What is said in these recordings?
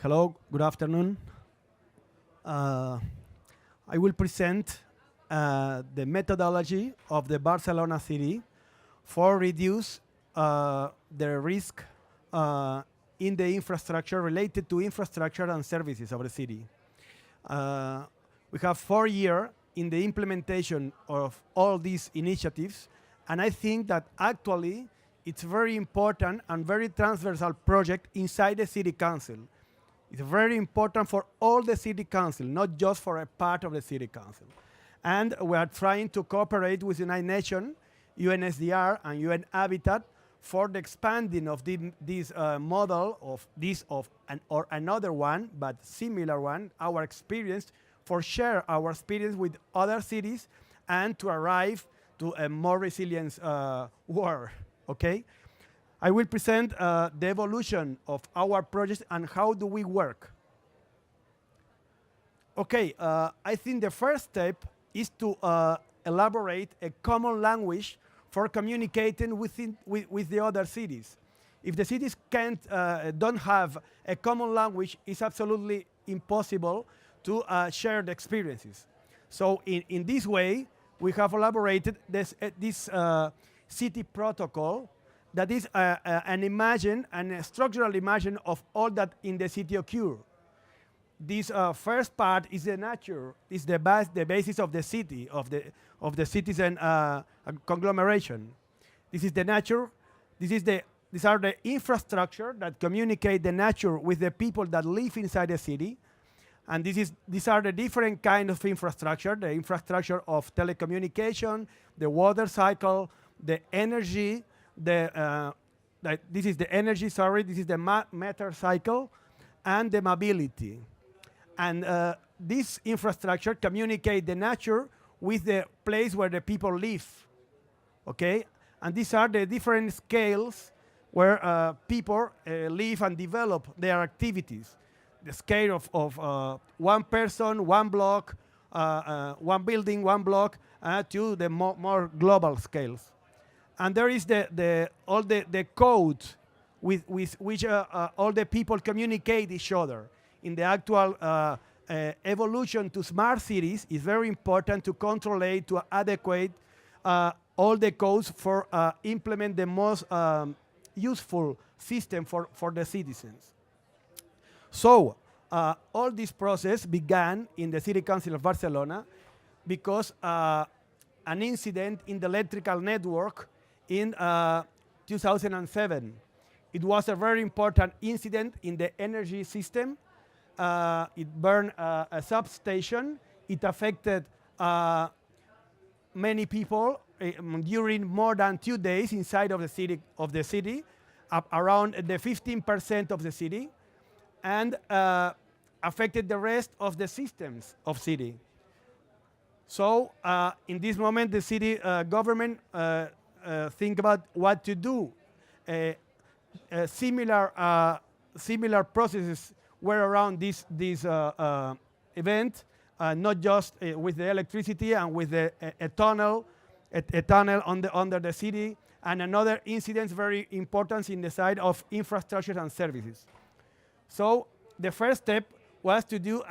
Hello, good afternoon. I will present the methodology of the Barcelona city for reduce the risk in the infrastructure related to infrastructure and services of the city. We have 4 years in the implementation of all these initiatives, and I think that actually it's very important and very transversal project inside the city council. It's very important for all the city council, not just for a part of the city council. And we are trying to cooperate with United Nations, UNSDR, and UN Habitat for the expanding of this model of this or another one, but similar one, our experience, for share our experience with other cities and to arrive to a more resilient world, okay? I will present the evolution of our project and how do we work. Okay, I think the first step is to elaborate a common language for communicating with the other cities. If the cities don't have a common language, it's absolutely impossible to share the experiences. So in this way, we have elaborated this city protocol that is an structural imagine of all that in the city occur. This first part is the nature, is the basis of the city, of the citizen conglomeration. This is the nature. These are the infrastructure that communicate the nature with the people that live inside the city. And these are the different kind of infrastructure, the infrastructure of telecommunication, the water cycle, the energy, this is the energy, sorry, this is the matter cycle, and the mobility. And this infrastructure communicate the nature with the place where the people live, okay? And these are the different scales where people live and develop their activities. The scale of one person, one block, one building, one block, to the more global scales. And there is all the code with which all the people communicate each other. In the actual evolution to smart cities, it's very important to control to adequate all the codes for implement the most useful system for the citizens. So all this process began in the City Council of Barcelona because an incident in the electrical network in 2007. It was a very important incident in the energy system. It burned a substation. It affected many people during more than 2 days inside of the city, around the 15% of the city, and affected the rest of the systems of city. So in this moment, the city government think about what to do. Similar processes were around this event, not just with the electricity and with a tunnel under the city, and another incident very important in the side of infrastructure and services. So the first step was to do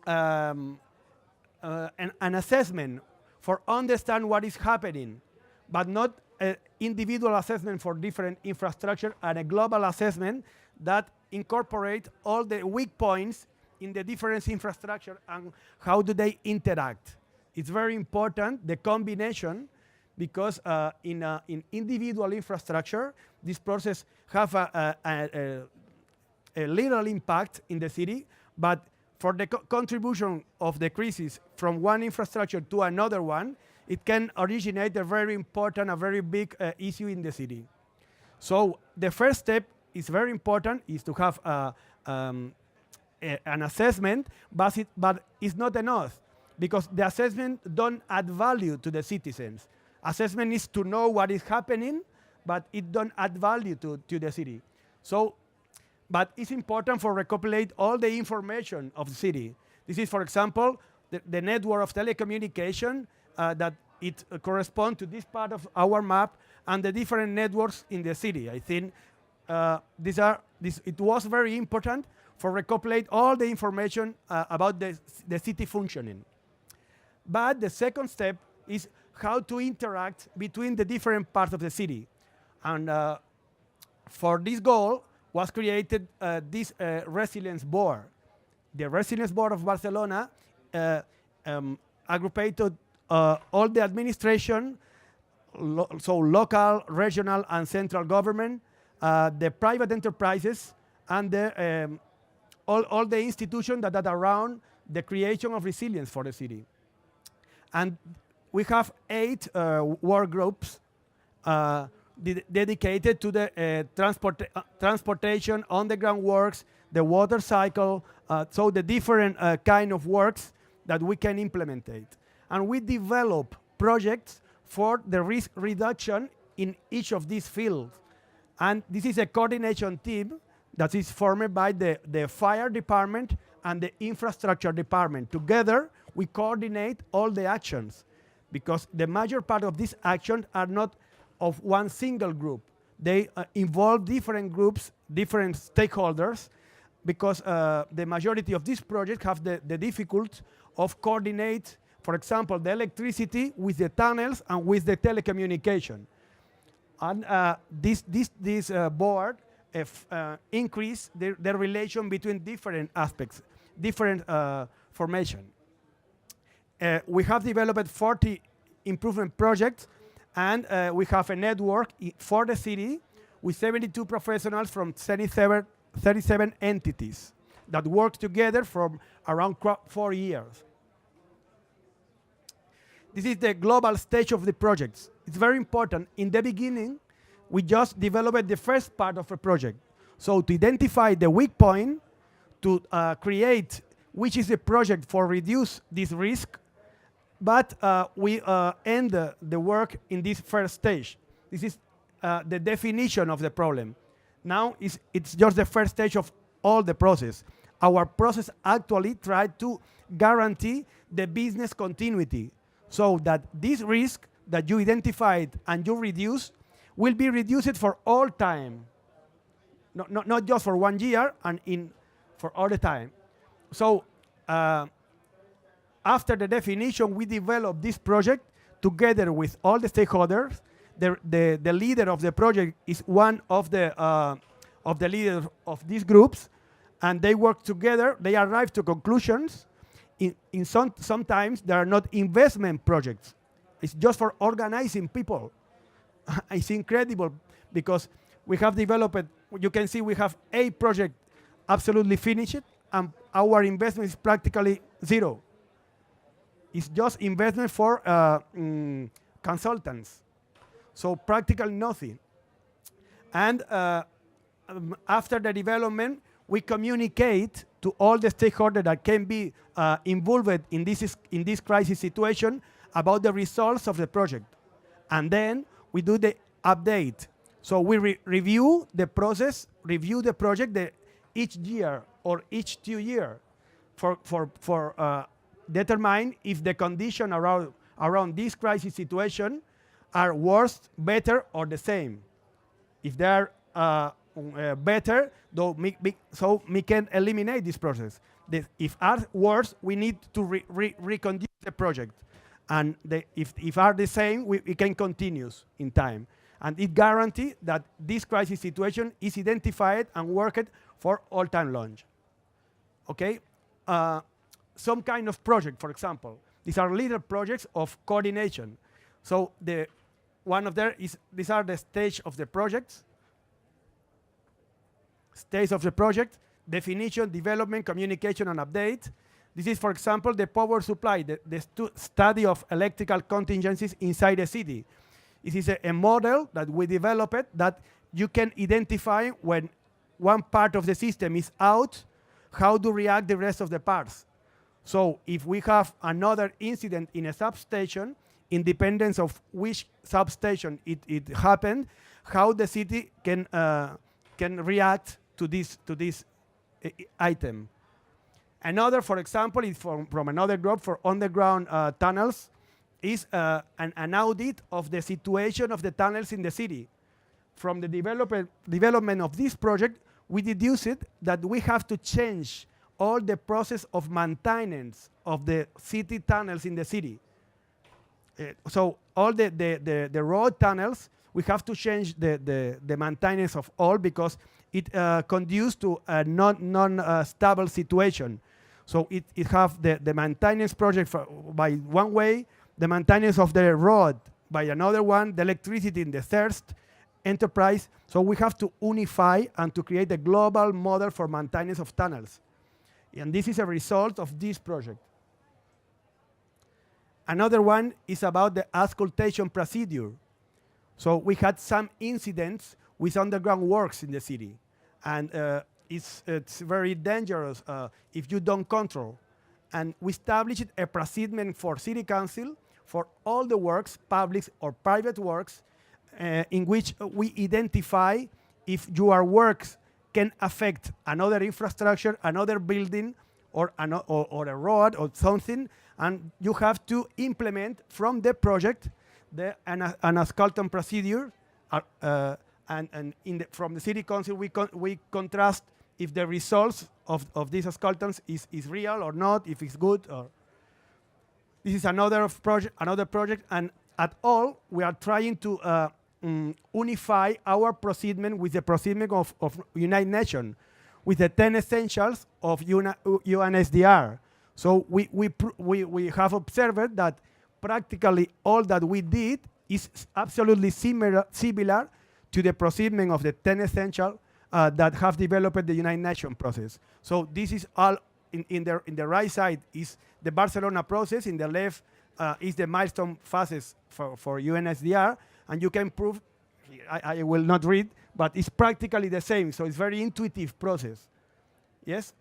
an assessment for understand what is happening, but not an individual assessment for different infrastructure, and a global assessment that incorporate all the weak points in the different infrastructure and how do they interact. It's very important, the combination, because in individual infrastructure, this process have a little impact in the city, but for the contribution of the crisis from one infrastructure to another one, it can originate a very important, a very big issue in the city. So the first step is very important, is to have an assessment, but it's not enough, because the assessment don't add value to the citizens. Assessment is to know what is happening, but it don't add value to the city. So, but it's important for recopilate all the information of the city. This is, for example, the network of telecommunication that it corresponds to this part of our map and the different networks in the city. I think it was very important for recopilate all the information about the city functioning. But the second step is how to interact between the different parts of the city. And for this goal was created this resilience board. The resilience board of Barcelona aggruppated all the administration, so local, regional, and central government, the private enterprises, and all the institutions that are around the creation of resilience for the city. And we have 8 work groups dedicated to the transportation, on-the-ground works, the water cycle, so the different kind of works that we can implement. And we develop projects for the risk reduction in each of these fields. And this is a coordination team that is formed by the fire department and the infrastructure department. Together, we coordinate all the actions, because the major part of these actions are not of one single group. They involve different groups, different stakeholders, because the majority of these projects have the difficulty of coordinate, for example, the electricity with the tunnels and with the telecommunication. And this board increase the relation between different aspects, different formation. We have developed 40 improvement projects, and we have a network for the city with 72 professionals from 37 entities that work together for around 4 years. This is the global stage of the projects. It's very important. In the beginning, we just developed the first part of a project. So to identify the weak point, to create which is the project for reduce this risk, but we end the work in this first stage. This is the definition of the problem. Now it's just the first stage of all the process. Our process actually tried to guarantee the business continuity, so that this risk that you identified and you reduce will be reduced for all time, not just for 1 year and for all the time. So after the definition, we developed this project together with all the stakeholders. The leader of the project is one of the leaders of these groups, and they work together. They arrive to conclusions. Sometimes there are not investment projects. It's just for organizing people. It's incredible, because we have developed, you can see we have a project absolutely finished, and our investment is practically zero. It's just investment for consultants. So practically nothing. And after the development, we communicate to all the stakeholders that can be involved in this crisis situation about the results of the project. And then we do the update. So we review the process, review the project each year or each 2 years for determine if the condition around this crisis situation are worse, better, or the same. If they are better, so we can eliminate this process. If are worse, we need to reconduce the project. And if are the same, we can continue in time. And it guarantees that this crisis situation is identified and worked for all time long. Okay? Some kind of project, for example. These are little projects of coordination. So one of them is, these are the stage of the projects. Stage of the project, definition, development, communication, and update. This is, for example, the power supply, the study of electrical contingencies inside the city. This is a model that we developed that you can identify when one part of the system is out, how to react the rest of the parts. So if we have another incident in a substation, independence of which substation it happened, how the city can react to this item. Another, for example, is from another group for underground tunnels, is an audit of the situation of the tunnels in the city. from the development of this project, we deduced that we have to change all the process of maintenance of the city tunnels in the city. So all the road tunnels, we have to change the maintenance of all because it conduces to a non-stable situation. So it have the maintenance project by one way, the maintenance of the road by another one, the electricity in the third enterprise. So we have to unify and to create a global model for maintenance of tunnels. And this is a result of this project. Another one is about the auscultation procedure. So we had some incidents with underground works in the city. And it's very dangerous if you don't control. And we established a procedure for city council for all the works, public or private works, in which we identify if your works can affect another infrastructure, another building, or a road or something, and you have to implement from the project an auscultation procedure, and from the city council we contrast if the results of these auscultants is real or not, if it's good. Or this is another project, and at all we are trying to unify our procedure with the procedure of United Nations, with the 10 essentials of UNSDR. So we have observed that practically all that we did is absolutely similar to the procedure of the 10 essentials that have developed the United Nations process. So this is all in the right side is the Barcelona process, in the left is the milestone phases for UNSDR, and you can prove, I will not read, but it's practically the same, so it's very intuitive process. Yes?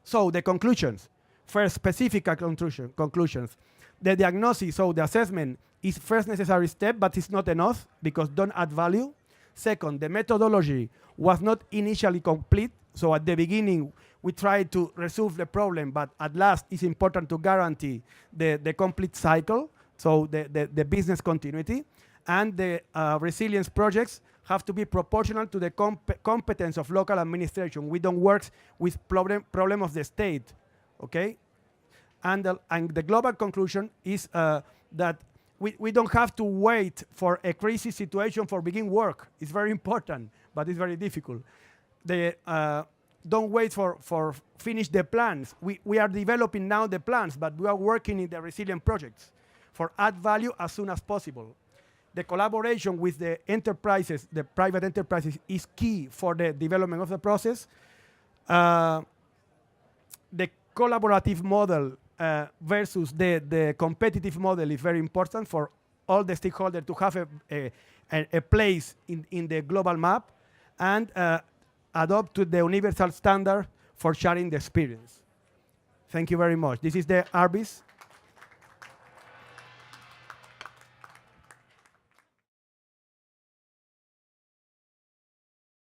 So the conclusions. First, specific conclusions. The diagnosis, so the assessment, is first necessary step, but it's not enough because don't add value. Second, the methodology was not initially complete, so at the beginning we tried to resolve the problem, but at last it's important to guarantee the complete cycle, so the business continuity. And the resilience projects have to be proportional to the competence of local administration. We don't work with problem of the state, okay? And the global conclusion is that we don't have to wait for a crisis situation for begin work. It's very important, but it's very difficult. Don't wait for finish the plans. We are developing now the plans, but we are working in the resilient projects for add value as soon as possible. The collaboration with the enterprises, the private enterprises, is key for the development of the process. The collaborative model versus the competitive model is very important for all the stakeholders to have a place in the global map, and adopt to the universal standard for sharing the experience. Thank you very much. This is the ARBIS.